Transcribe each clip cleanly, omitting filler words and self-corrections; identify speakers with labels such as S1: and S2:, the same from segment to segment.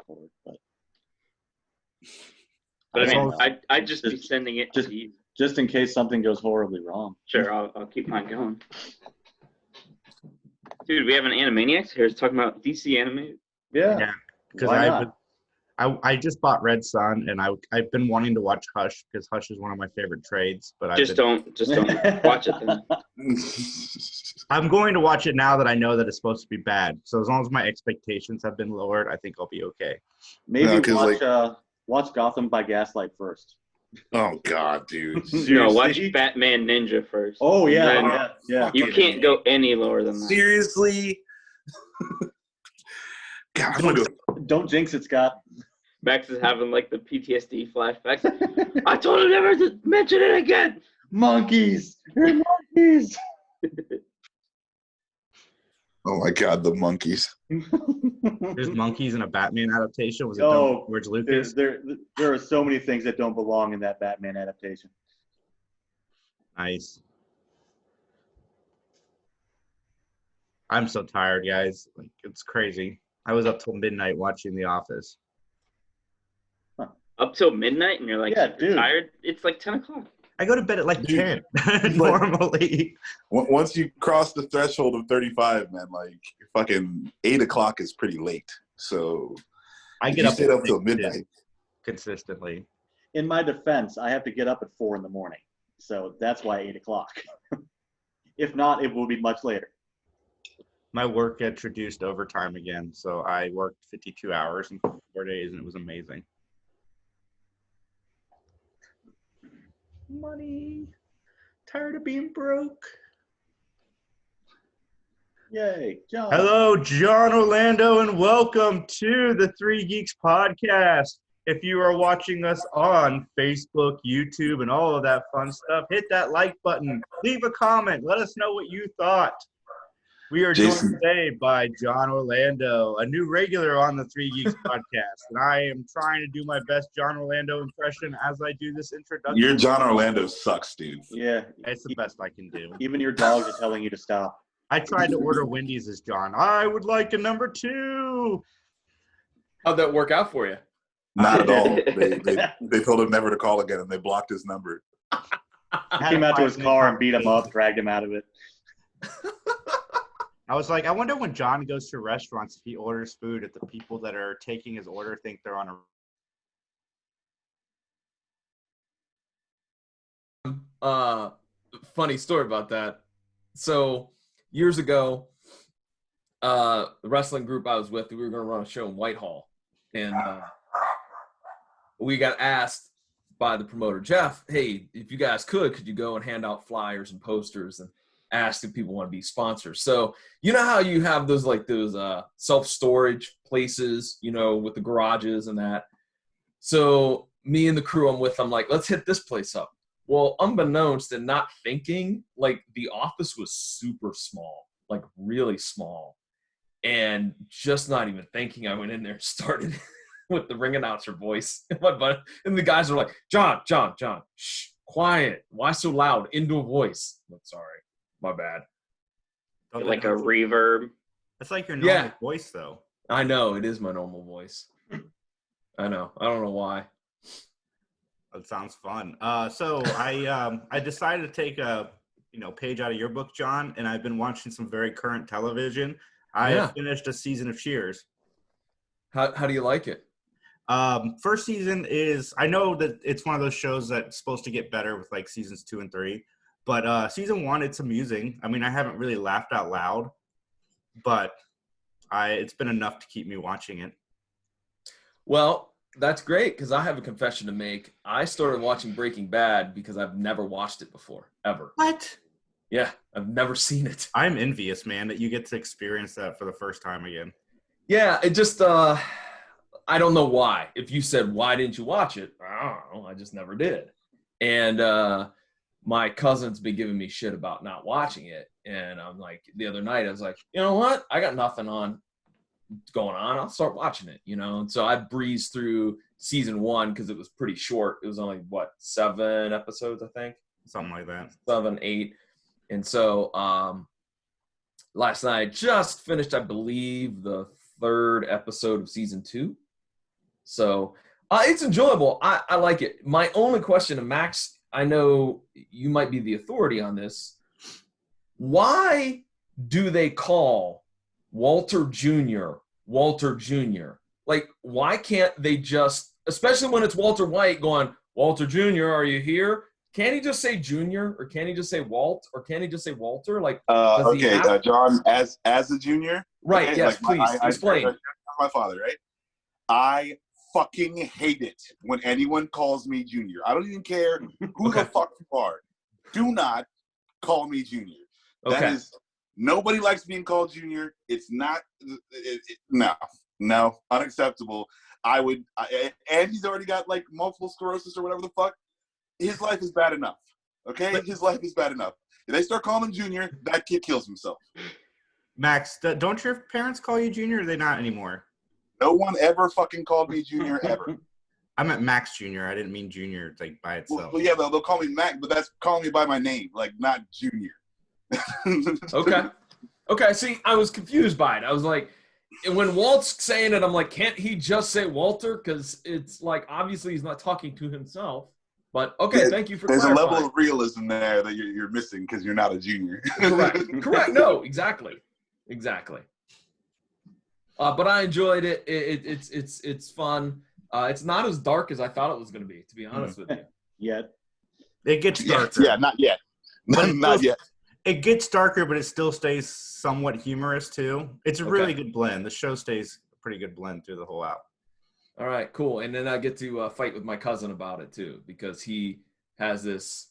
S1: for it.
S2: But I mean, I'd just be sending it to you.
S1: Just in case something goes horribly wrong.
S2: Sure, I'll keep mine going. Dude, we have an Animaniacs here talking about DC animated.
S1: Yeah.
S3: Because I just bought Red Sun, and I've been wanting to watch Hush because Hush is one of my favorite trades. But
S2: don't watch it then.
S3: I'm going to watch it now that I know that it's supposed to be bad. So as long as my expectations have been lowered, I think I'll be okay.
S1: Maybe watch Gotham by Gaslight first.
S4: Oh God, dude!
S2: No, watch Batman Ninja first.
S1: Oh yeah.
S2: You can't go any lower than that.
S4: Seriously? God, I'm gonna go.
S1: Don't jinx it, Scott.
S2: Max is having like the PTSD flashbacks. I told him never to mention it again.
S1: Monkeys. You're monkeys.
S4: Oh my God, the monkeys.
S3: There's monkeys in a Batman adaptation. Was it George Lucas?
S1: There are so many things that don't belong in that Batman adaptation.
S3: Nice. I'm so tired, guys. Like, it's crazy. I was up till midnight watching The Office.
S1: Huh.
S2: Up till midnight, and you're like, you're tired? It's like 10 o'clock.
S3: I go to bed at like 10 normally.
S4: Once you cross the threshold of 35, man, like fucking 8 o'clock is pretty late. So
S3: I get up
S4: till midnight
S3: consistently.
S1: In my defense, I have to get up at 4 a.m. So that's why 8 o'clock. If not, it will be much later.
S3: My work introduced overtime again, so I worked 52 hours in 4 days, and it was amazing. Money. Tired of being broke.
S1: Yay, John.
S3: Hello, John Orlando, and welcome to the Three Geeks podcast. If you are watching us on Facebook, YouTube, and all of that fun stuff, hit that like button. Leave a comment. Let us know what you thought. We are joined today by John Orlando, a new regular on the Three Geeks podcast. And I am trying to do my best John Orlando impression as I do this introduction.
S4: Your John Orlando sucks, dude.
S1: Yeah.
S3: It's the best I can do.
S1: Even your dogs are telling you to stop.
S3: I tried to order Wendy's as John. I would like a number 2.
S5: How'd that work out for you?
S4: Not at all. They told him never to call again, and they blocked his number.
S1: He came out to his car and beat him up, dragged him out of it.
S3: I was like, I wonder when John goes to restaurants, if he orders food, if the people that are taking his order think they're on
S5: a... funny story about that. So years ago, the wrestling group I was with, we were going to run a show in Whitehall. And we got asked by the promoter, Jeff, hey, if you guys could you go and hand out flyers and posters and ask if people want to be sponsors. So you know how you have those self-storage places, with the garages and that. So me and the crew I'm with, I'm like, let's hit this place up. Well, unbeknownst and not thinking, like the office was super small, like really small. And just not even thinking, I went in there and started with the ring announcer voice. And the guys are like, John, shh, quiet. Why so loud? Into a voice. I'm sorry. My bad.
S2: Like a reverb.
S3: That's like your normal voice, though.
S5: I know. It is my normal voice. I know. I don't know why.
S3: That sounds fun. So I decided to take a page out of your book, John, and I've been watching some very current television. I finished a season of Cheers.
S5: How do you like it?
S3: First season is, I know that it's one of those shows that's supposed to get better with like seasons 2 and 3. But season 1, it's amusing. I mean, I haven't really laughed out loud, but it's been enough to keep me watching it.
S5: Well, that's great because I have a confession to make. I started watching Breaking Bad because I've never watched it before, ever.
S3: What?
S5: Yeah, I've never seen it.
S3: I'm envious, man, that you get to experience that for the first time again.
S5: Yeah, it just, I don't know why. If you said, why didn't you watch it? I don't know. I just never did. And, my cousin's been giving me shit about not watching it. And I'm like, the other night, I was like, you know what? I got nothing going on. I'll start watching it, And so I breezed through season 1 because it was pretty short. It was only, 7 episodes, I think?
S3: Something like that.
S5: 7, 8. And so last night I just finished, I believe, the 3rd episode of season 2. So it's enjoyable. I like it. My only question to Max, I know you might be the authority on this. Why do they call Walter Jr. Walter Jr.? Like, why can't they just, especially when it's Walter White going, Walter Jr., are you here? Can't he just say Junior, or can't he just say Walt, or can't he just say Walter? Like, does he have
S4: John, as a junior,
S5: right?
S4: okay,
S5: Yes,
S4: like
S5: please explain.
S4: My father, right? I fucking hate it when anyone calls me junior. I don't even care who the fuck you are. Do not call me junior. That is, nobody likes being called junior. It's not, no, unacceptable. And he's already got like multiple sclerosis or whatever the fuck. His life is bad enough. Okay? His life is bad enough. If they start calling him junior, that kid kills himself.
S3: Max, don't your parents call you junior, or are they not anymore?
S4: No one ever fucking called me junior ever.
S3: I meant Max Jr. I didn't mean junior like by itself.
S4: Well, yeah, they'll call me Mac, but that's calling me by my name, like not junior.
S5: Okay. See, I was confused by it. I was like, when Walt's saying it, I'm like, can't he just say Walter? Because it's like, obviously he's not talking to himself. But okay, thank you for clarifying.
S4: There's a level of realism there that you're missing because you're not a junior.
S5: Correct. No, exactly. But I enjoyed it. It's fun. It's not as dark as I thought it was going to be, to be honest with you.
S1: Yet.
S3: It gets darker.
S4: Yeah, not yet. Not yet.
S3: It gets darker, but it still stays somewhat humorous too. It's a really good blend. The show stays a pretty good blend through the whole out.
S5: All right, cool. And then I get to fight with my cousin about it too, because he has this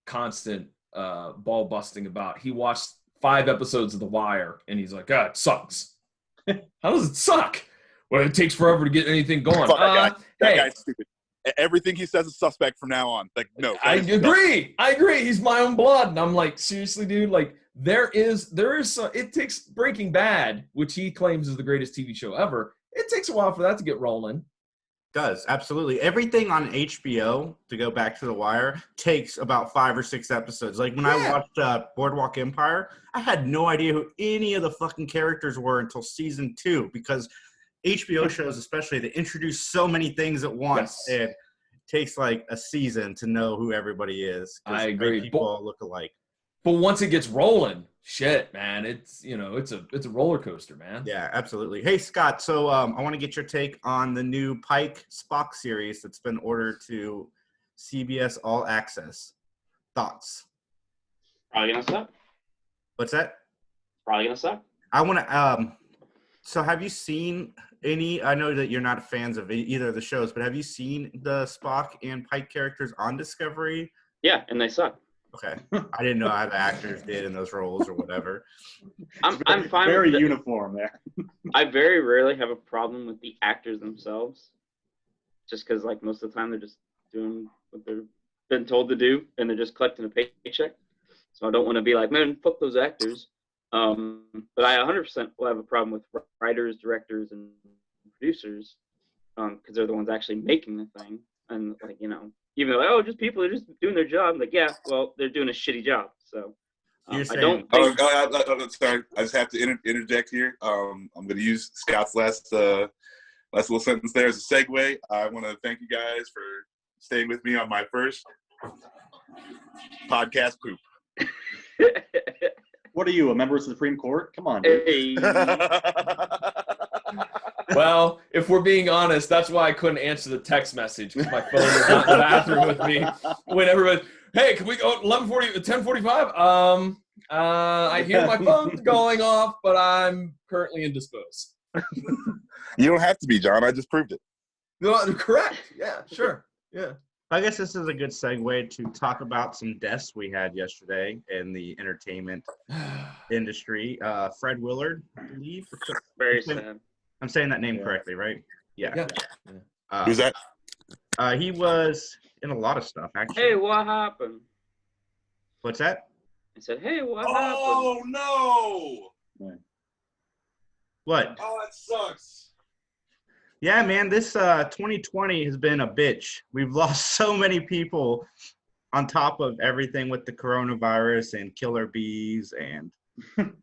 S5: constant ball busting about. He watched 5 episodes of The Wire, and he's like, it sucks. How does it suck? Well, it takes forever to get anything going.
S4: That guy's stupid. Everything he says is suspect from now on. Like, no.
S5: I agree. He's my own blood. And I'm like, seriously, dude, like there is it takes Breaking Bad, which he claims is the greatest TV show ever. It takes a while for that to get rolling.
S3: Does, absolutely. Everything on HBO, to go back to The Wire, takes about 5 or 6 episodes. Like when I watched Boardwalk Empire, I had no idea who any of the fucking characters were until season 2, because HBO shows, especially, they introduce so many things at once. Yes. And it takes like a season to know who everybody is.
S5: I agree.
S3: People all look alike.
S5: But once it gets rolling, shit, man, it's a roller coaster, man.
S3: Yeah, absolutely. Hey, Scott, so I want to get your take on the new Pike Spock series that's been ordered to CBS All Access. Thoughts?
S2: Probably gonna suck.
S3: What's that?
S2: Probably gonna suck.
S3: I want to. So, have you seen any? I know that you're not fans of either of the shows, but have you seen the Spock and Pike characters on Discovery?
S2: Yeah, and they suck.
S3: Okay, I didn't know how the actors did in those roles or whatever.
S2: I'm fine.
S1: Very uniform there.
S2: I very rarely have a problem with the actors themselves, just because like most of the time they're just doing what they're been told to do, and they're just collecting a paycheck. So I don't want to be like, man, fuck those actors. But I 100% will have a problem with writers, directors, and producers, because they're the ones actually making the thing, and like even though, like, just people are just doing their job. I'm like, yeah, well, they're doing a shitty job. So
S3: I
S2: don't think...
S4: sorry, I just have to interject here. I'm going to use Scott's last little sentence there as a segue. I want to thank you guys for staying with me on my first podcast poop.
S1: What are you, a member of the Supreme Court? Come on, dude.
S2: Hey.
S5: Well, if we're being honest, that's why I couldn't answer the text message, because my phone was not in the bathroom with me. When everybody, hey, can we go 10:45? I hear my phone's going off, but I'm currently indisposed.
S4: You don't have to be, John. I just proved it.
S5: No, correct. Yeah, sure. Yeah.
S3: I guess this is a good segue to talk about some deaths we had yesterday in the entertainment industry. Fred Willard, I believe.
S2: Very sad.
S3: I'm saying that name correctly, right? Yeah.
S4: Who's that?
S3: He was in a lot of stuff, actually.
S2: Hey, what happened?
S3: What's that?
S2: I said, hey, what happened?
S4: Oh, no.
S3: What?
S4: Oh, that sucks.
S3: Yeah, man, this 2020 has been a bitch. We've lost so many people on top of everything with the coronavirus and killer bees and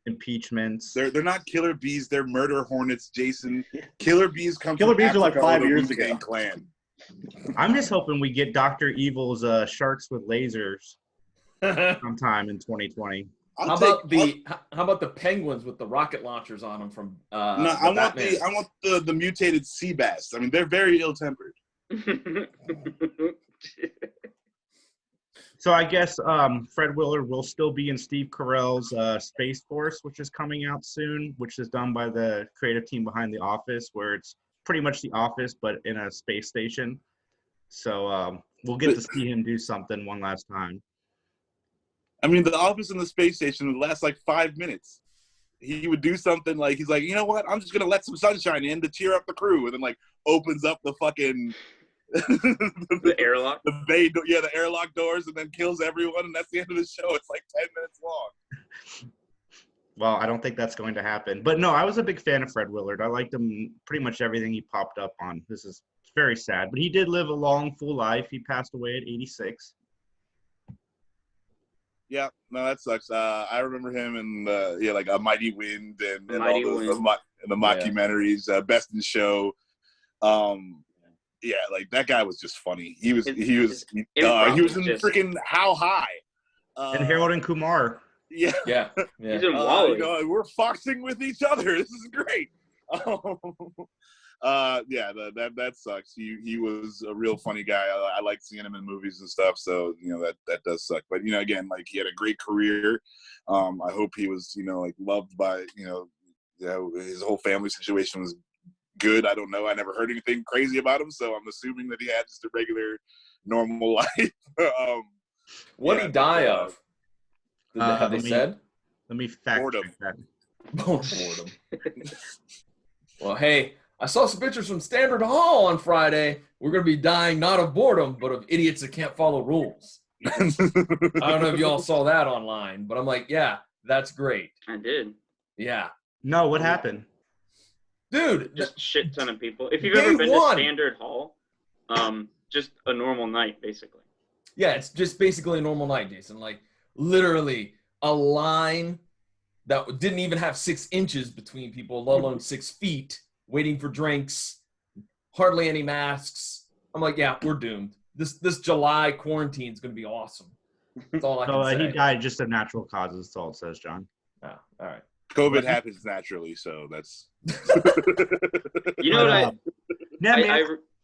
S3: impeachments.
S4: They're not killer bees. They're murder hornets, Jason. Killer bees come.
S1: Killer
S4: from
S1: bees are like
S4: Africa
S1: 5
S4: or the
S1: years
S4: Wu-Tang
S1: ago.
S4: Clan.
S3: I'm just hoping we get Dr. Evil's sharks with lasers sometime in 2020.
S5: How about the penguins with the rocket launchers on them from
S4: I want the mutated sea bass. I mean, they're very ill-tempered.
S3: So I guess Fred Willard will still be in Steve Carell's Space Force, which is coming out soon, which is done by the creative team behind The Office, where it's pretty much The Office, but in a space station. So we'll get to see him do something one last time.
S4: I mean, The Office in the space station would last like 5 minutes. He would do something like, he's like, you know what? I'm just going to let some sunshine in to cheer up the crew. And then like opens up the fucking...
S2: the airlock?
S4: The airlock doors, and then kills everyone. And that's the end of the show. It's like 10 minutes long.
S3: Well, I don't think that's going to happen. But no, I was a big fan of Fred Willard. I liked him pretty much everything he popped up on. This is very sad. But he did live a long, full life. He passed away at 86.
S4: Yeah, no, that sucks. I remember him in like A Mighty Wind and
S2: Mighty
S4: all those
S2: Wind.
S4: the mockumentaries, Best in Show. Yeah, like that guy was just funny. He was in freaking How High.
S3: And Harold and Kumar.
S4: Yeah.
S2: He's in Wally.
S4: We're foxing with each other. This is great. That sucks. He was a real funny guy. I like seeing him in movies and stuff. So that does suck. But again, like he had a great career. I hope he was like loved by his whole family situation was good. I don't know. I never heard anything crazy about him, so I'm assuming that he had just a regular, normal life.
S5: What did he die of? Have they said?
S3: Let me fact check that.
S5: Boredom. Well, hey, I saw some pictures from Standard Hall on Friday. We're going to be dying not of boredom, but of idiots that can't follow rules. I don't know if y'all saw that online, but I'm like, yeah, that's great.
S2: I did.
S5: Yeah.
S3: No, what happened?
S5: Dude.
S2: Just shit ton of people. If you've ever been to Standard Hall, just a normal night, basically.
S5: Yeah, it's just basically a normal night, Jason. Like, literally a line that didn't even have 6 inches between people, let alone 6 feet, waiting for drinks, hardly any masks. I'm like, yeah, we're doomed. This July quarantine is going to be awesome. That's all I can say.
S3: He died just of natural causes. That's all it says, John.
S5: Oh, all right.
S4: COVID happens naturally, so that's...
S2: You know what I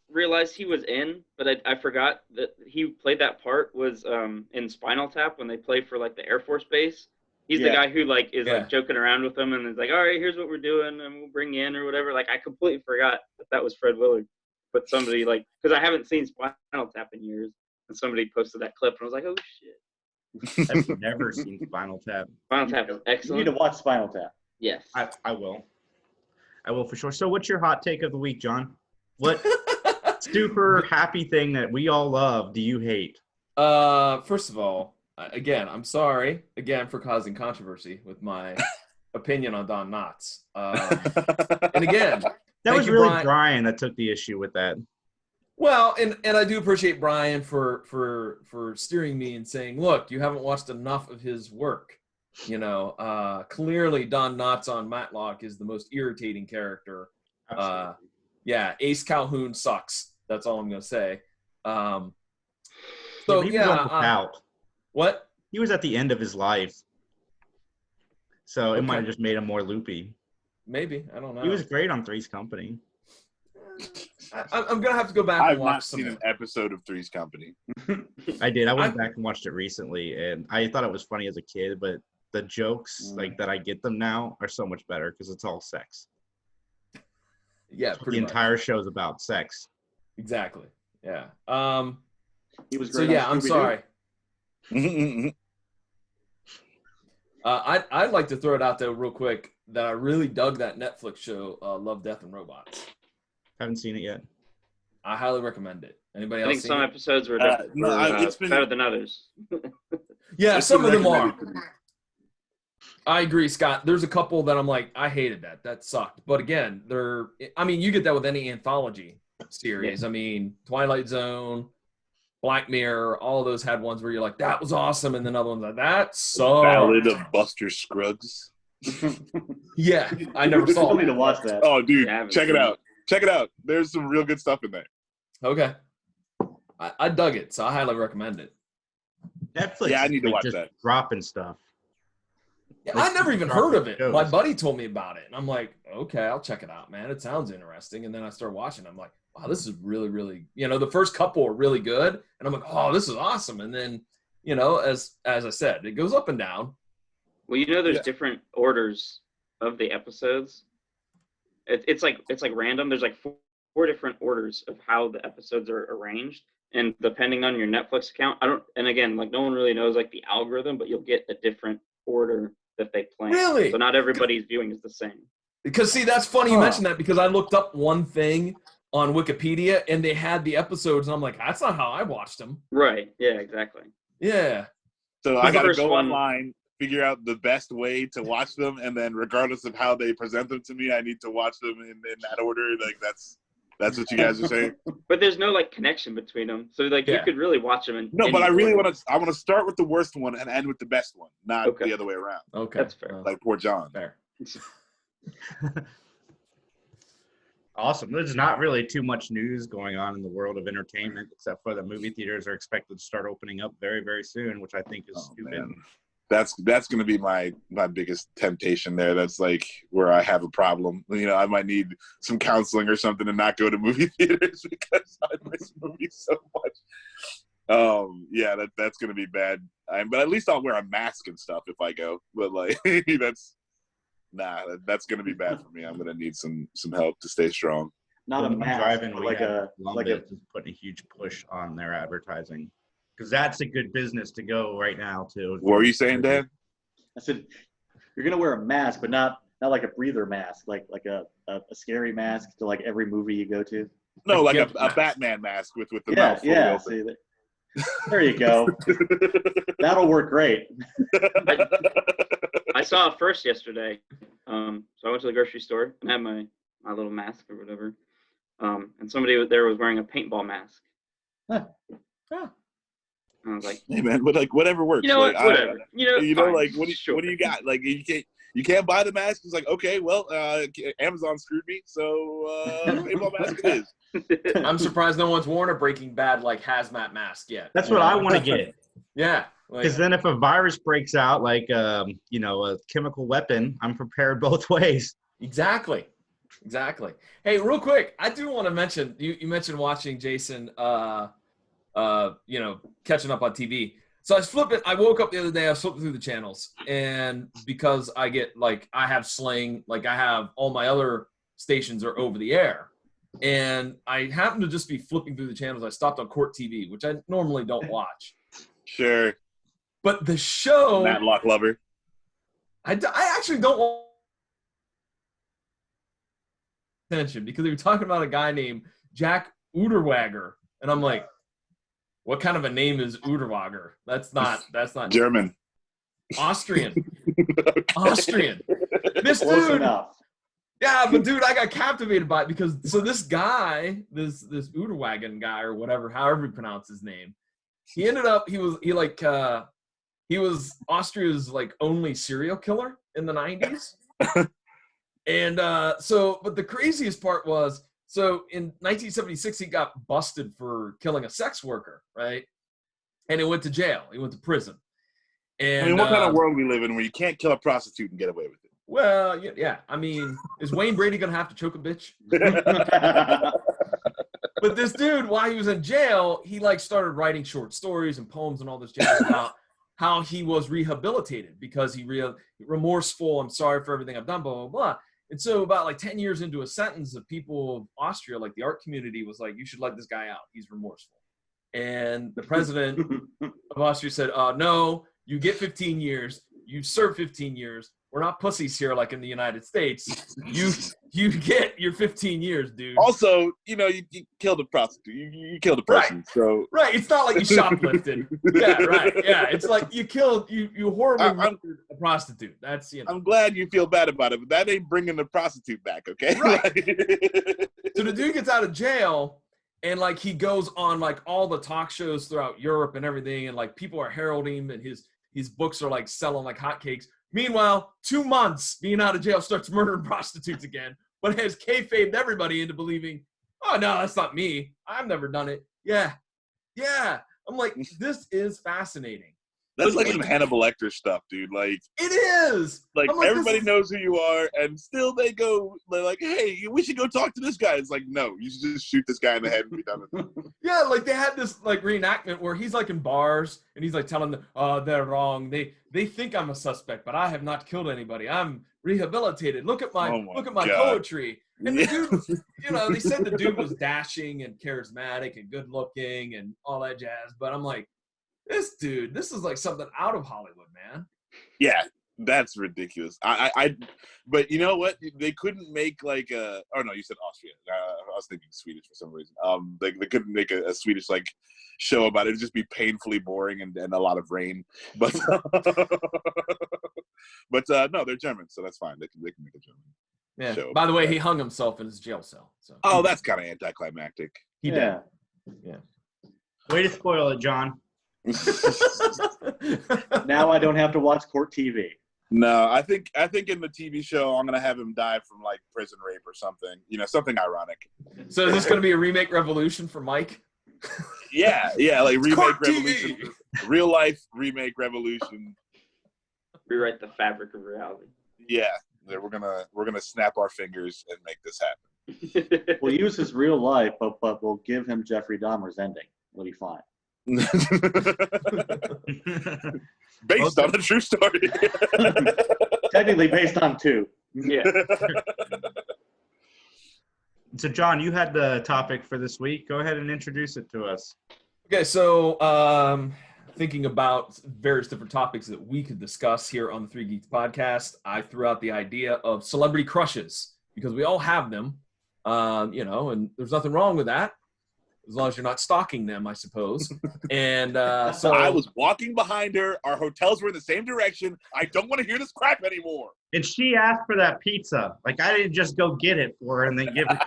S2: realized he was in, but I forgot that he played that part was in Spinal Tap when they play for like the Air Force Base. He's the guy who like is like joking around with them and is like, all right, here's what we're doing and we'll bring you in or whatever. Like I completely forgot that was Fred Willard. But somebody like, because I haven't seen Spinal Tap in years, and somebody posted that clip and I was like, oh shit.
S3: I've never seen Spinal Tap.
S2: Spinal Tap is excellent.
S1: You need to watch Spinal Tap.
S2: Yes.
S3: I will. I will for sure. So what's your hot take of the week, John? What super happy thing that we all love do you hate?
S5: First of all, again, I'm sorry again for causing controversy with my opinion on Don Knotts. And again,
S3: that was really Brian that took the issue with that.
S5: Well, and I do appreciate Brian for steering me and saying, look, you haven't watched enough of his work. Clearly Don Knotts on Matlock is the most irritating character. Yeah, Ace Calhoun sucks. That's all I'm going to say. What?
S3: He was at the end of his life. So it might have just made him more loopy.
S5: Maybe. I don't know.
S3: He was great on Three's Company.
S5: I'm going to have to go back and watch
S4: I've not seen an episode of Three's Company.
S3: I did. I went back and watched it recently, and I thought it was funny as a kid, but the jokes, like that I get them now, are so much better because it's all sex.
S5: Yeah,
S3: the entire show's about sex.
S5: Exactly. Yeah.
S1: He was
S5: great. So yeah, I'm sorry. I'd like to throw it out there real quick that I really dug that Netflix show, Love, Death, and Robots.
S3: Haven't seen it yet.
S5: I highly recommend it. Anybody else?
S2: I think some episodes were better than others.
S5: Yeah, some of them are. I agree, Scott. There's a couple that I'm like, I hated that. That sucked. But again, you get that with any anthology series. Yeah. I mean, Twilight Zone, Black Mirror, all of those had ones where you're like, that was awesome, and then other ones like, that sucked.
S4: Ballad of Buster Scruggs.
S5: Yeah, I never
S1: I
S5: saw
S1: still need to
S5: that.
S1: watch that.
S4: Oh, dude,
S2: Yeah, I haven't
S4: check it
S2: seen
S4: out. Check it out. There's some real good stuff in there.
S5: Okay. I dug it, so I highly recommend it.
S3: Netflix.
S4: Yeah, I need to
S3: is
S4: watch
S3: just
S4: that.
S3: dropping stuff.
S5: Yeah,
S3: Like,
S5: I never even
S3: dropping
S5: heard of it.
S3: shows.
S5: My buddy told me about it, and I'm like, okay, I'll check it out, man. It sounds interesting. And then I started watching. I'm like, wow, this is really, really, the first couple are really good, and I'm like, oh, this is awesome. And then, as I said, it goes up and down.
S2: Well, there's
S4: Yeah.
S2: different orders of the episodes. It's like random. There's like four different orders of how the episodes are arranged, and depending on your Netflix account, and again, like no one really knows like the algorithm, but you'll get a different order that they play.
S5: Really?
S2: So not everybody's viewing is the same.
S5: Because, see, that's funny you mentioned that, because I looked up one thing on Wikipedia, and they had the episodes, and I'm like, that's not how I watched them.
S2: Right. Yeah. Exactly.
S5: Yeah.
S4: So I
S2: The
S4: got to
S2: first
S4: go
S2: one-
S4: online, figure out the best way to watch them, and then regardless of how they present them to me, I need to watch them in that order. Like that's what you guys are saying.
S2: But there's no like connection between them, so like you
S5: Yeah.
S2: could really watch them in.
S4: No,
S2: any
S4: but I really
S2: order.
S4: I want to start with the worst one and end with the best one, not
S2: Okay.
S4: the other way around.
S5: Okay.
S2: That's fair.
S4: Like poor John.
S5: Fair.
S3: Awesome. There's not really too much news going on in the world of entertainment, except for the movie theaters are expected to start opening up very, very soon, which I think is
S4: Oh,
S3: stupid.
S4: man. That's going to be my biggest temptation there. That's like where I have a problem. I might need some counseling or something and not go to movie theaters because I miss movies so much. Yeah, that's going to be bad. But at least I'll wear a mask and stuff if I go. But like that's going to be bad for me. I'm going to need some help to stay strong.
S1: Not a mask,
S3: Drive-in,
S1: but
S3: we
S1: like
S3: have
S1: a
S3: Columbus is putting a huge push on their advertising, because that's a good business to go right now too.
S4: What were you saying, Dan?
S1: I said, you're gonna wear a mask, but not like a breather mask, like a scary mask to like every movie you go to.
S4: No, like
S5: gift
S4: a
S5: mask.
S4: Batman mask with the mouth fully
S1: Yeah.
S4: open.
S1: See, there you go. That'll work great.
S2: I saw it first yesterday. So I went to the grocery store and had my little mask or whatever. And somebody there was wearing a paintball mask.
S1: Huh.
S5: Yeah.
S2: And I was like,
S4: Hey man, but like whatever works.
S2: you know what?
S4: Like,
S2: Whatever. Fine,
S4: like what
S2: sure.
S4: do you got? Like you can't buy the mask. It's like, okay, well, Amazon screwed me, so paintball mask it is.
S5: I'm surprised no one's worn a Breaking Bad like hazmat mask yet.
S3: That's what I want to get.
S5: Yeah. Like,
S3: Because then if a virus breaks out, like a chemical weapon, I'm prepared both ways.
S5: Exactly. Hey, real quick, I do want to mention, you mentioned watching Jason, catching up on TV. So I woke up the other day, I was flipping through the channels, and because I have Sling, like I have all my other stations are over the air, and I happened to just be flipping through the channels. I stopped on Court TV, which I normally don't watch.
S4: Sure.
S5: But the show,
S4: Matlock lover.
S5: I actually don't want attention, because they were talking about a guy named Jack Uderwager, and I'm like, what kind of a name is Uderwager? That's not
S4: German.
S5: Austrian. Austrian. This
S1: Close
S5: dude,
S1: enough.
S5: yeah, but dude, I got captivated by it, because this guy, this Uderwagen guy or whatever, however you pronounce his name, he ended up he was Austria's like only serial killer in the 90s. And but the craziest part was, so in 1976 he got busted for killing a sex worker, right? And he went to jail. He went to prison. And
S4: I mean, what kind of world we live in where you can't kill a prostitute and get away with it?
S5: Well, yeah. I mean, is Wayne Brady gonna have to choke a bitch? But this dude, while he was in jail, he like started writing short stories and poems and all this jazz about how he was rehabilitated because he remorseful. I'm sorry for everything I've done, blah, blah, blah. And so about like 10 years into a sentence, the people of Austria, like the art community, was like, you should let this guy out. He's remorseful. And the president of Austria said, no, you get 15 years. You serve 15 years. We're not pussies here like in the United States. You get your 15 years, dude.
S4: Also, you killed a prostitute. You killed a person.
S5: Right.
S4: So
S5: Right. It's not like you shoplifted. Yeah, right. Yeah. It's like you killed, you horribly murdered a prostitute. That's,
S4: I'm glad you feel bad about it, but that ain't bringing the prostitute back, okay?
S5: Right. So the dude gets out of jail, And like he goes on like all the talk shows throughout Europe and everything, and like people are heralding him, and his books are like selling like hotcakes. Meanwhile, 2 months being out of jail, starts murdering prostitutes again, but has kayfabed everybody into believing, oh no, that's not me. I've never done it. Yeah. I'm like, this is fascinating.
S6: That's like some Hannibal Lecter stuff, dude. Like
S5: it is.
S6: Like everybody knows who you are, and still they're like, hey, we should go talk to this guy. It's like, no, you should just shoot this guy in the head and be done with it.
S5: Yeah, like they had this like reenactment where he's like in bars and he's like telling them, oh, they're wrong. They think I'm a suspect, but I have not killed anybody. I'm rehabilitated. Look at my poetry. And the dude, you know, they said the dude was dashing and charismatic and good looking and all that jazz, but I'm like, this is like something out of Hollywood, man.
S6: Yeah, that's ridiculous. But you know what? They couldn't make like a. Oh no, you said Austria. I was thinking Swedish for some reason. They couldn't make a Swedish like show about it. It'd just be painfully boring and a lot of rain. But no, they're German, so that's fine. They can make a German show.
S5: By the way, he hung himself in his jail cell. So.
S6: Oh, that's kind of anticlimactic.
S5: He did. Yeah.
S3: Way to spoil it, John.
S1: Now I don't have to watch court TV.
S6: No, I think in the TV show I'm gonna have him die from like prison rape or something. You know, something ironic.
S5: So is this gonna be a remake Revolution for Mike?
S6: Yeah, like remake
S5: Court
S6: Revolution,
S5: TV.
S6: Real life remake Revolution.
S2: Rewrite the fabric of reality.
S6: Yeah, we're gonna snap our fingers and make this happen.
S1: We'll use his real life, but we'll give him Jeffrey Dahmer's ending. It'll be fine.
S6: Based on a true story.
S1: Technically based on 2.
S2: Yeah.
S3: So, John, you had the topic for this week. Go ahead and introduce it to us.
S5: Okay, so thinking about various different topics that we could discuss here on the Three Geeks podcast, I threw out the idea of celebrity crushes because we all have them, you know, and there's nothing wrong with that. As long as you're not stalking them, I suppose. And so
S6: I was walking behind her. Our hotels were in the same direction. I don't want to hear this crap anymore.
S3: And she asked for that pizza. Like, I didn't just go get it for her and then give it.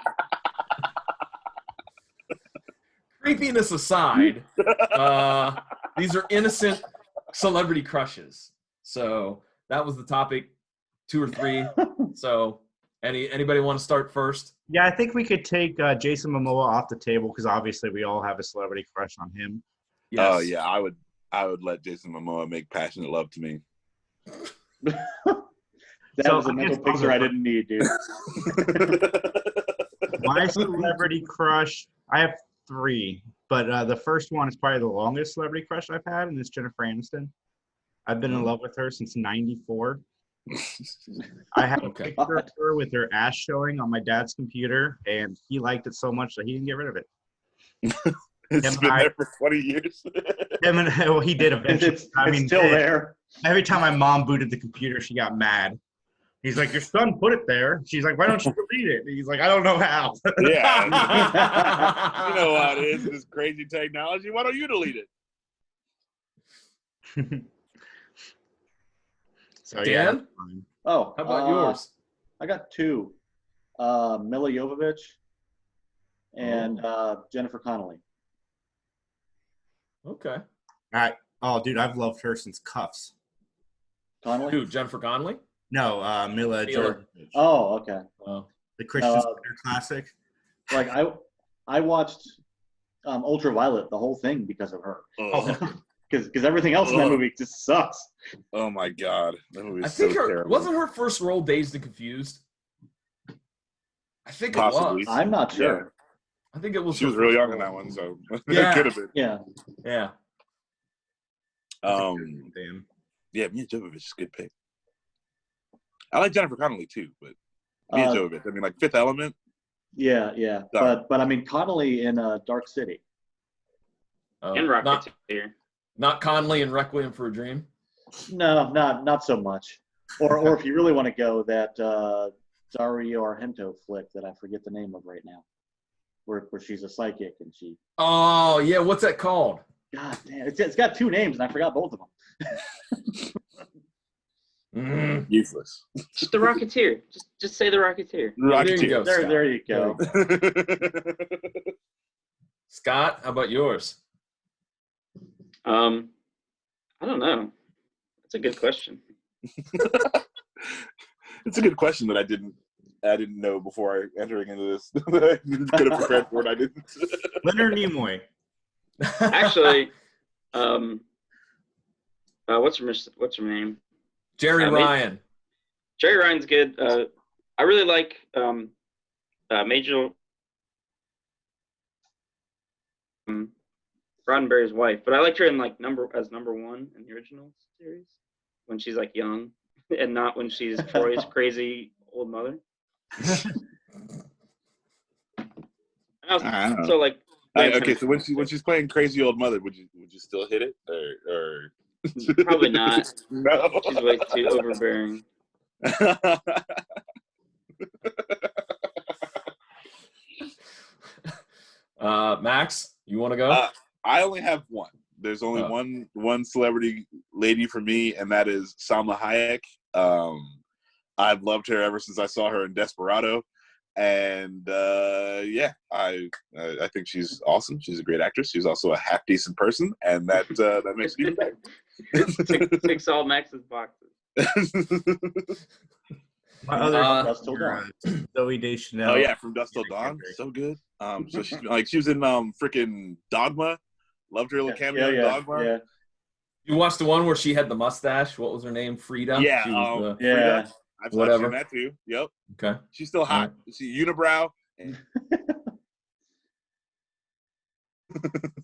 S5: Creepiness aside, these are innocent celebrity crushes. So that was the topic, 2 or 3. So anybody want to start first?
S3: Yeah, I think we could take Jason Momoa off the table because obviously we all have a celebrity crush on him.
S5: Yes.
S6: Oh yeah, I would let Jason Momoa make passionate love to me.
S1: That was a mental picture I didn't need, dude.
S3: My celebrity crush, I have 3, but the first one is probably the longest celebrity crush I've had, and it's Jennifer Aniston. I've been in love with her since '94. I had a picture of her with her ass showing on my dad's computer, and he liked it so much that he didn't get rid of it.
S6: It's been there for 20 years.
S3: Well, he did eventually.
S1: It's still there.
S3: Every time my mom booted the computer, she got mad. He's like, your son put it there. She's like, why don't you delete it? And he's like, I don't know how.
S6: Yeah. You know how it is, this crazy technology. Why don't you delete it?
S3: So,
S5: Dan?
S3: yeah.
S1: Oh,
S5: How about yours?
S1: I got 2. Mila Jovovich and Jennifer Connelly.
S5: Okay.
S3: Oh, dude, I've loved her since Cuffs.
S1: Connelly?
S5: Who, Jennifer Connelly?
S3: No, Mila Jovovich.
S1: Oh, okay.
S3: The Christian Slater classic.
S1: Like I watched Ultraviolet, the whole thing, because of her. Because everything else in that movie just sucks.
S6: Oh my god, that movie is
S5: I think
S6: terrible.
S5: wasn't her first role Dazed and Confused? I think
S6: Possibly.
S5: it was.
S1: I'm not sure.
S5: I think it was.
S6: She was real young in that one, so
S5: Yeah.
S6: it could have been.
S1: Yeah.
S5: Yeah.
S3: Damn.
S6: Yeah, Mia Jovovich is a good pick. I like Jennifer Connelly too, but Mia Jovovich. I mean, like Fifth Element.
S1: Yeah. But I mean Connelly in Dark City.
S2: And Rocketeer.
S5: Not Conley and Requiem for a Dream.
S1: No, not so much. Or if you really want to go, that Dario Argento flick that I forget the name of right now, where she's a psychic and she.
S5: Oh yeah, what's that called?
S1: God damn, it's got 2 names and I forgot both of them.
S6: Useless.
S2: Just the Rocketeer. Just say the Rocketeer.
S6: Rocketeer.
S5: There you go.
S1: There you go.
S5: Scott, how about yours?
S2: I don't know. That's a good question.
S6: It's a good question that I didn't know before entering into this. I could have prepared for it. I didn't.
S3: Leonard Nimoy.
S2: Actually, what's her name?
S5: Jerry Ryan.
S2: Jerry Ryan's good. I really like Major Roddenberry's wife, but I liked her in like number one in the original series when she's like young and not when she's Troy's crazy old mother.
S6: I don't know.
S2: So like,
S6: okay, so when she's playing crazy old mother, would you still hit it or?
S2: Probably not.
S6: No.
S2: She's way too overbearing.
S5: Max, you want to go?
S6: I only have one. There's only one celebrity lady for me, and that is Salma Hayek. I've loved her ever since I saw her in Desperado, and I think she's awesome. She's a great actress. She's also a half decent person, and that makes it even better.
S2: Ticks all Max's boxes.
S3: My other
S1: Dusk Till Dawn.
S3: Zoe Deschanel.
S6: Oh yeah, From Dusk Till Dawn, so good. So she was in freaking Dogma. Loved her little cameo in Dogma.
S1: Yeah.
S5: You watched the one where she had the mustache. What was her name? Frida.
S6: Yeah,
S5: She was the-
S1: Yeah.
S6: I've
S5: Whatever.
S6: seen that too. Yep,
S5: Okay.
S6: she's still hot. She unibrow. And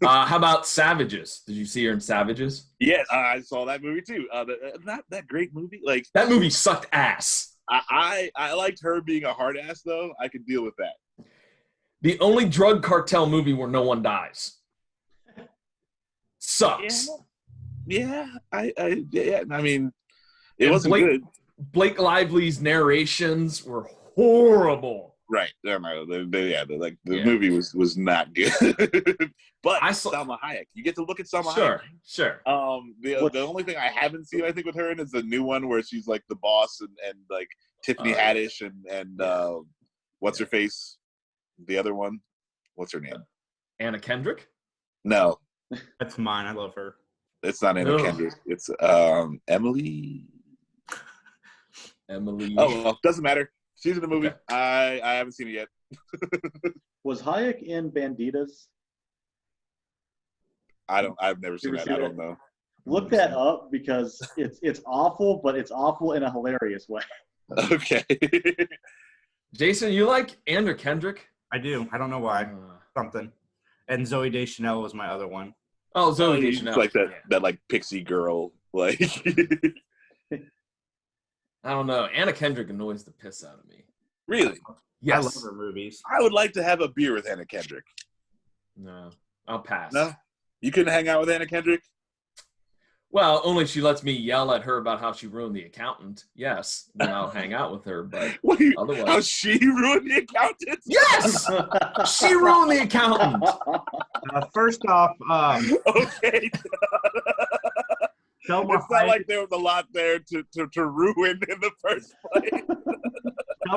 S5: How about Savages? Did you see her in Savages?
S6: yes, I saw that movie too. Not that great movie. Like
S5: That movie sucked ass.
S6: I liked her being a hard ass though. I could deal with that.
S5: The only drug cartel movie where no one dies. Sucks.
S6: Yeah. I mean, it
S5: And
S6: wasn't good.
S5: Blake Lively's narrations were horrible.
S6: Right. The movie was not good. But
S5: I saw-
S6: Salma Hayek. You get to look at Salma Hayek.
S5: Sure.
S6: The only thing I haven't seen, I think, with her in is the new one where she's like the boss and like Tiffany Haddish and what's her face? The other one. What's her name?
S5: Anna Kendrick?
S6: No,
S3: That's mine. I love her.
S6: it's not Anna
S5: Ugh.
S6: Kendrick. It's Emily.
S5: Emily.
S6: Oh, well, doesn't matter. She's in the movie.
S5: Okay.
S6: I haven't seen it yet.
S1: Was Hayek in Banditas?
S6: I've never seen
S1: ever
S6: that.
S1: see
S6: I
S1: that?
S6: don't know.
S1: Look that up because it's awful, but it's awful in a hilarious way.
S6: Okay.
S5: Jason, you like Anna Kendrick?
S3: I do. I don't know why. Something. And Zoe Deschanel was my other one.
S5: Oh, Zoe
S6: It's
S5: Deschanel.
S6: like
S5: Yeah.
S6: that like pixie girl. Like
S5: I don't know. Anna Kendrick annoys the piss out of me.
S6: really.
S5: Yes.
S3: I love her movies.
S6: I would like to have a beer with Anna Kendrick.
S5: No, I'll pass.
S6: No? You couldn't hang out with Anna Kendrick?
S5: Well, only she lets me yell at her about how she ruined the accountant. Yes, then I'll hang out with her. But
S6: Wait,
S5: otherwise,
S6: how she ruined the accountant?
S5: yes, she ruined the accountant.
S3: First off,
S6: Okay.
S3: Salma
S6: It's not
S3: Hayek-
S6: like there was a lot there to ruin in the first place.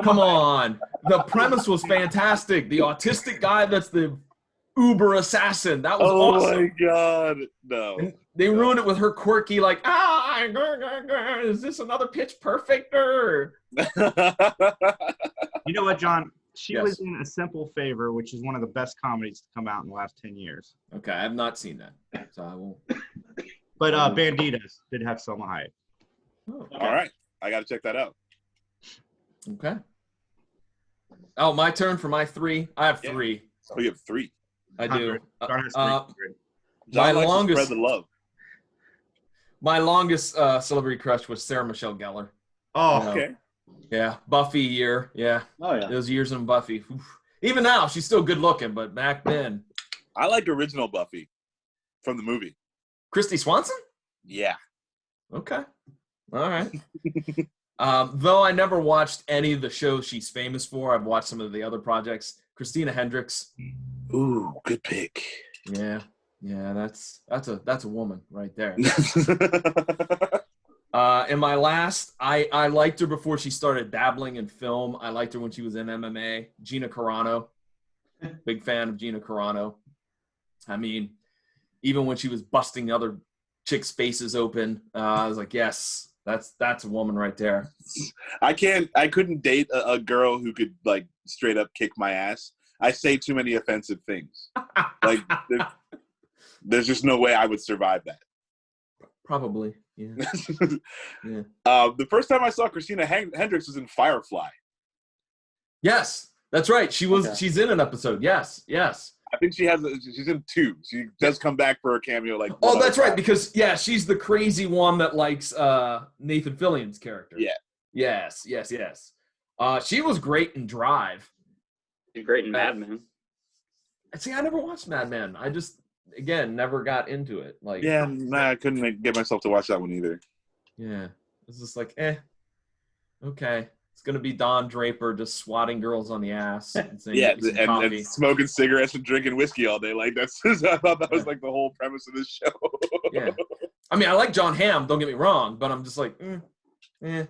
S5: Come on, the premise was fantastic. The autistic guy that's the uber assassin. That was awesome.
S6: My god. No.
S5: And they ruined it with her quirky, like, is this another Pitch Perfect?
S3: You know what, John? She
S5: Yes.
S3: was in A Simple Favor, which is one of the best comedies to come out in the last 10 years.
S5: Okay, I have not seen that, so I will.
S3: But Banditas did have Salma Hayek.
S5: Oh,
S6: All right. I got to check that out.
S5: okay. Oh, my turn for my three. I have
S6: Yeah.
S5: three.
S6: Oh, you have 3.
S5: I do.
S3: John has
S5: Uh,
S3: 300.
S6: John
S5: My
S6: likes to
S5: longest-
S6: spread the love.
S5: My longest celebrity crush was Sarah Michelle Gellar.
S3: Oh,
S6: Okay.
S5: Yeah, Buffy year. Yeah,
S1: Oh yeah.
S5: those years in Buffy. Oof. Even now, she's still good looking, but back then,
S6: I like original Buffy from the movie.
S5: Christy Swanson.
S6: Yeah.
S5: Okay, all right. Though I never watched any of the shows she's famous for, I've watched some of the other projects. Christina Hendricks.
S6: Ooh, good pick.
S5: Yeah, that's a woman right there. And my last, I liked her before she started dabbling in film. I liked her when she was in MMA. Gina Carano. Big fan of Gina Carano. I mean, even when she was busting other chicks' faces open, I was like, yes, that's a woman right there.
S6: I couldn't date a girl who could like straight up kick my ass. I say too many offensive things. Like there's just no way I would survive that.
S5: Probably, yeah. Yeah.
S6: The first time I saw Christina Hendricks was in Firefly.
S5: Yes, that's right.
S1: Okay.
S5: She's in an episode. Yes.
S6: I think she's in 2. She does come back for a cameo. Like,
S5: Oh, that's right. Because she's the crazy one that likes Nathan Fillion's character.
S6: Yeah.
S5: Yes. She was great in Drive.
S2: She's great in Mad Men.
S5: See, I never watched Mad Men. I just, again, never got into it. Like,
S6: Yeah, I couldn't get myself to watch that one either.
S5: yeah, it's just like, okay. It's gonna be Don Draper just swatting girls on the ass and saying,
S6: Yeah,
S5: "Get me some coffee."
S6: and smoking cigarettes and drinking whiskey all day. Like that's I thought that was like the whole premise of this show.
S5: Yeah, I mean, I like John Hamm. Don't get me wrong, but I'm just like,
S6: If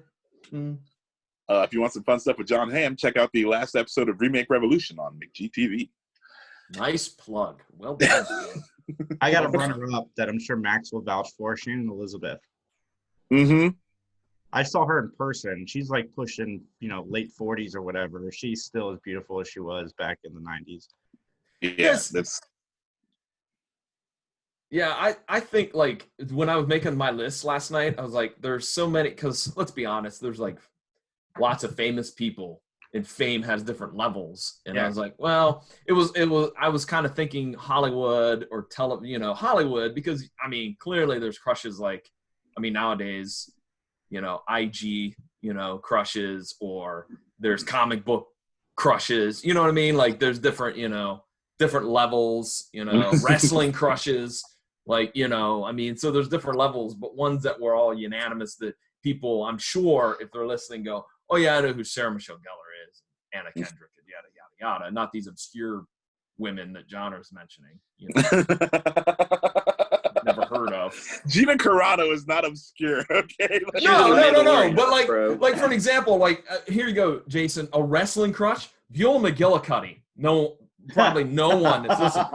S6: you want some fun stuff with John Hamm, check out the last episode of Remake Revolution on McGTV.
S5: Nice plug. Well done.
S3: I got a runner-up that I'm sure Max will vouch for, Shannon Elizabeth.
S6: Mm-hmm.
S3: I saw her in person. She's like pushing, late 40s or whatever. She's still as beautiful as she was back in the 90s.
S5: Yeah, I think like when I was making my list last night, I was like, there's so many, because let's be honest, there's like lots of famous people and fame has different levels. And I was like, well, I was kind of thinking Hollywood or Hollywood, because I mean, clearly there's crushes like, I mean, nowadays, IG, crushes, or there's comic book crushes, you know what I mean? Like there's different levels, wrestling crushes, like, I mean, so there's different levels, but ones that were all unanimous that people, I'm sure if they're listening, go, oh yeah, I know who Sarah Michelle Gellar is, Anna Kendrick, and yada, yada, yada. Not these obscure women that John is mentioning, never heard of.
S6: Gina Carano is not obscure, okay?
S5: No. But like for an example, like here you go, Jason, a wrestling crush, Beulah McGillicuddy. No, probably no one that's listening.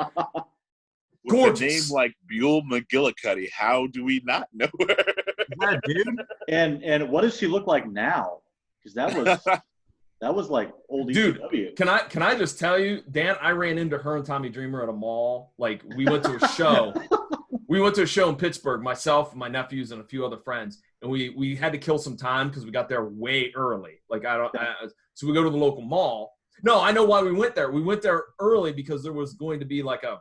S6: Gorgeous. With a name like Beulah McGillicuddy, how do we not know her?
S3: Yeah, dude.
S1: And what does she look like now? Because that was like old
S5: dude.
S1: ECW.
S5: Can I just tell you, Dan? I ran into her and Tommy Dreamer at a mall. Like we went to a show. We went to a show in Pittsburgh, myself, my nephews, and a few other friends, and we had to kill some time because we got there way early. Like so we go to the local mall. No, I know why we went there. We went there early because there was going to be like an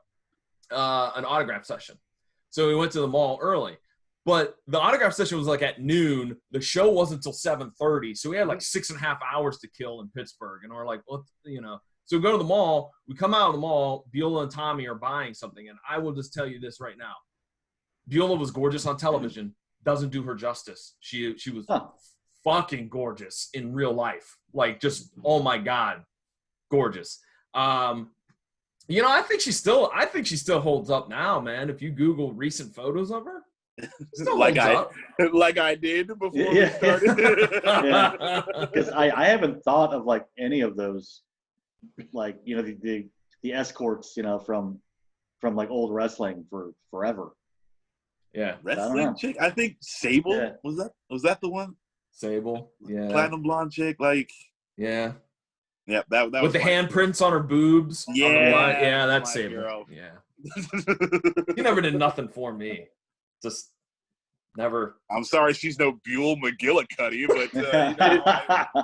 S5: autograph session. So we went to the mall early. But the autograph session was like at noon. The show wasn't until 7:30. So we had like 6.5 hours to kill in Pittsburgh. And we're like, well, So we go to the mall. We come out of the mall. Beulah and Tommy are buying something. And I will just tell you this right now. Beulah was gorgeous on television. Doesn't do her justice. She was fucking gorgeous in real life. Like just, oh my God, gorgeous. I think she still holds up now, man. If you Google recent photos of her, still
S6: like
S5: holds
S6: I did before we started.
S1: Because I haven't thought of like any of those, like the escorts, from like old wrestling for forever.
S5: Yeah,
S6: wrestling chick. I think Sable was that the one?
S5: Sable, yeah,
S6: platinum blonde chick, like
S5: yeah.
S6: Yeah, that
S5: with the handprints on her boobs.
S6: Yeah,
S5: that's Sable. Girl. Yeah, she never did nothing for me. Just never.
S6: I'm sorry, she's no Beulah McGillicuddy, but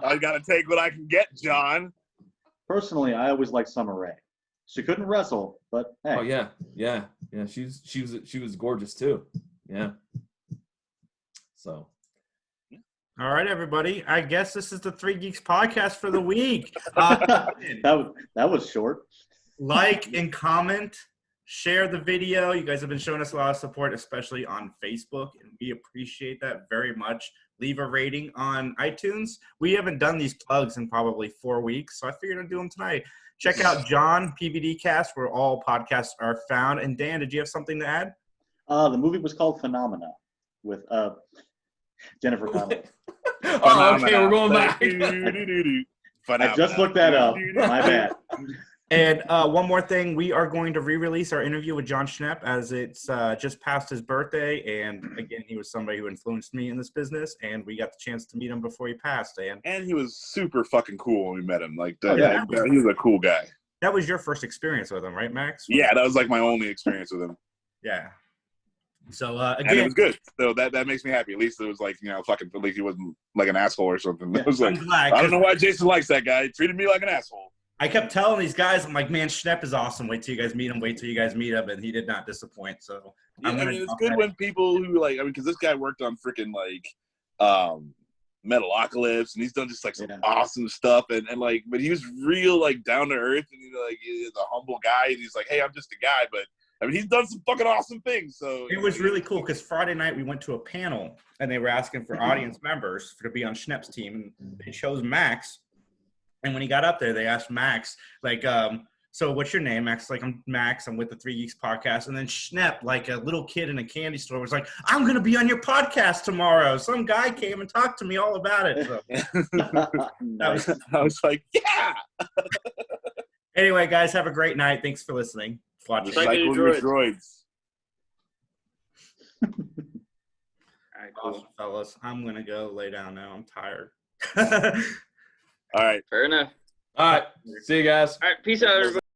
S6: I gotta take what I can get, John.
S1: Personally, I always liked Summer Rae. She couldn't wrestle, but hey.
S5: Oh yeah. She was gorgeous too. Yeah. So.
S3: All right, everybody. I guess this is the Three Geeks podcast for the week.
S1: That was short.
S3: Like and comment, share the video. You guys have been showing us a lot of support, especially on Facebook, and we appreciate that very much. Leave a rating on iTunes. We haven't done these plugs in probably 4 weeks, so I figured I'd do them tonight. Check out John, PVDcast, where all podcasts are found. And Dan, did you have something to add?
S1: The movie was called Phenomena with Jennifer Connelly.
S5: Oh, okay, we're going back.
S1: I just looked that up. My bad.
S3: And one more thing, we are going to re-release our interview with John Schnepp as it's just past his birthday. And again, he was somebody who influenced me in this business, and we got the chance to meet him before he passed. And
S6: he was super fucking cool when we met him. Like, he was a cool guy.
S3: That was your first experience with him, right, Max?
S6: Yeah, that was like my only experience with him.
S3: Yeah. So
S6: and
S3: again,
S6: it was good. So that makes me happy. At least it was like, fucking, at least he wasn't like an asshole or something. It was like, I don't know why Jason likes that guy. He treated me like an asshole.
S3: I kept telling these guys, I'm like, man, Schnepp is awesome. Wait till you guys meet him. Wait till you guys meet him. And he did not disappoint. So
S6: it's good when people who because this guy worked on freaking Metalocalypse, and he's done just like some awesome stuff, and like, but he was real like down to earth, and he's a humble guy, and he's like, hey, I'm just a guy, but I mean, he's done some fucking awesome things. So
S3: it was really cool because Friday night we went to a panel, and they were asking for audience members to be on Schnepp's team, and they chose Max. And when he got up there, they asked Max, like, so what's your name? Max, like, I'm Max. I'm with the Three Geeks podcast. And then Schnepp, like a little kid in a candy store, was like, I'm going to be on your podcast tomorrow. Some guy came and talked to me all about it. So,
S6: I was like, yeah.
S3: Anyway, guys, have a great night. Thanks for listening.
S6: Recycle your droids.
S2: All right, cool.
S3: Awesome, fellas. I'm going to go lay down now. I'm tired.
S6: All right.
S2: Fair enough.
S5: All right. See you guys.
S2: All right. Peace out, everybody.